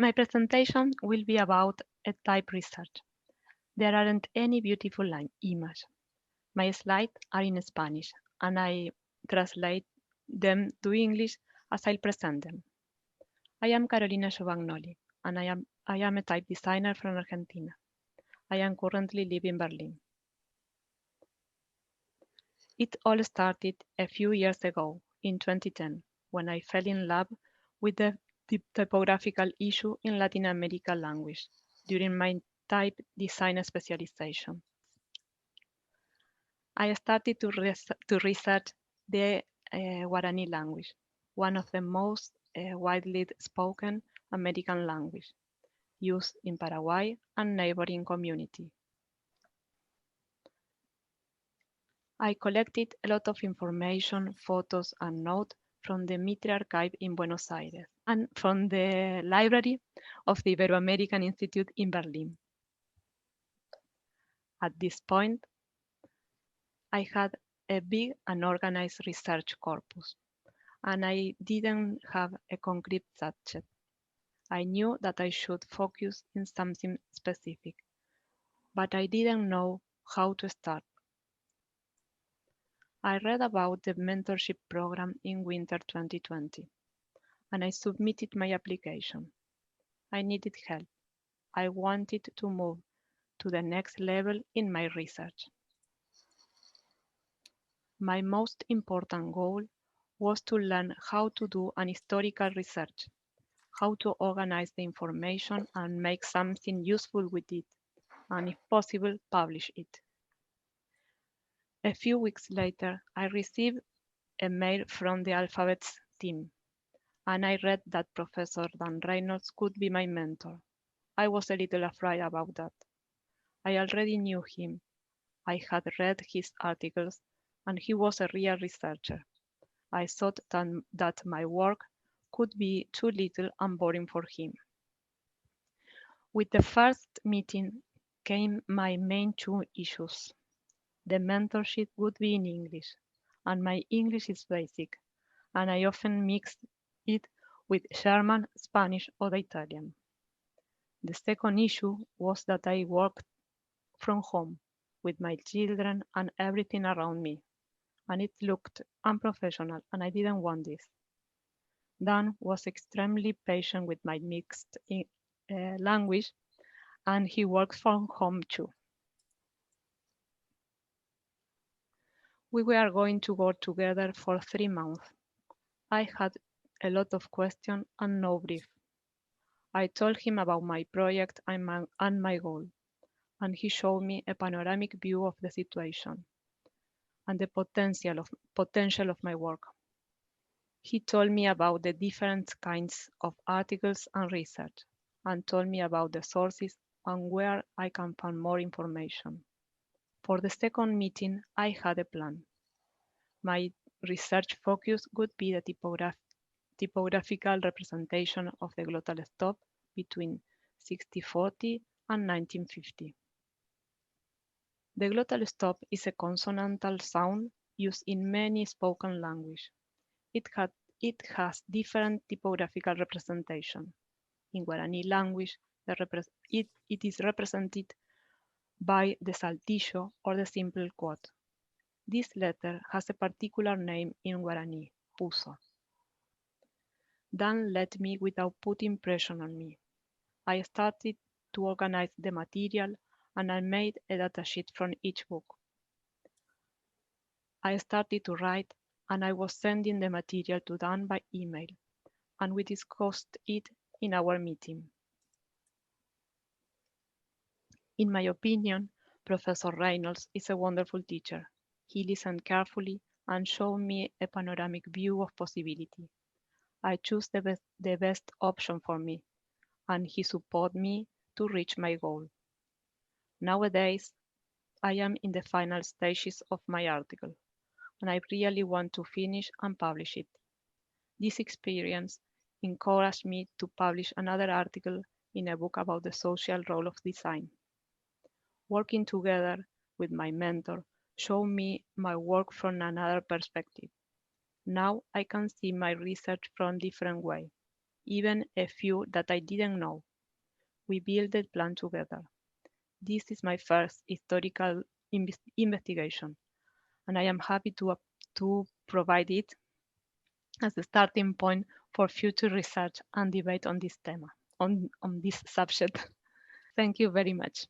My presentation will be about a type research. There aren't any beautiful images. My slides are in Spanish, and I translate them to English as I present them. I am Carolina Giovagnoli, and I am a type designer from Argentina. I am currently living in Berlin. It all started a few years ago, in 2010, when I fell in love with the typographical issue in Latin American language during my type design specialization. I started to research the Guarani language, one of the most widely spoken American language, used in Paraguay and neighboring community. I collected a lot of information, photos, and notes from the Mitre Archive in Buenos Aires and from the library of the Ibero-American Institute in Berlin. At this point, I had a big and organized research corpus, and I didn't have a concrete subject. I knew that I should focus in something specific, but I didn't know how to start. I read about the mentorship program in winter 2020, and I submitted my application. I needed help. I wanted to move to the next level in my research. My most important goal was to learn how to do an historical research, how to organize the information and make something useful with it, and if possible, publish it. A few weeks later, I received a mail from the Alphabets team, and I read that Professor Dan Reynolds could be my mentor. I was a little afraid about that. I already knew him. I had read his articles, and he was a real researcher. I thought that my work could be too little and boring for him. With the first meeting came my main two issues. The mentorship would be in English, and my English is basic, and I often mix it with German, Spanish, or Italian. The second issue was that I worked from home with my children and everything around me, and it looked unprofessional, and I didn't want this. Dan was extremely patient with my mixed language, and he works from home too. We were going to go together for 3 months. I had a lot of questions and no brief. I told him about my project and my goal, and he showed me a panoramic view of the situation and the potential of my work. He told me about the different kinds of articles and research, and told me about the sources and where I can find more information. For the second meeting, I had a plan. My research focus would be the typographical representation of the glottal stop between 1640 and 1950. The glottal stop is a consonantal sound used in many spoken language. It has different typographical representation. In Guarani language, it is represented by the saltillo or the simple quote. This letter has a particular name in Guarani, puso. Dan led me without putting pressure on me. I started to organize the material, and I made a datasheet from each book. I started to write, and I was sending the material to Dan by email, and we discussed it in our meeting. In my opinion, Professor Reynolds is a wonderful teacher. He listened carefully and showed me a panoramic view of possibility. I chose the best option for me, and he supported me to reach my goal. Nowadays, I am in the final stages of my article, and I really want to finish and publish it. This experience encouraged me to publish another article in a book about the social role of design. Working together with my mentor showed me my work from another perspective. Now I can see my research from a different way. even a few that I didn't know. We built the plan together. This is my first historical investigation, and I am happy to provide it as a starting point for future research and debate on this theme, on this subject. Thank you very much.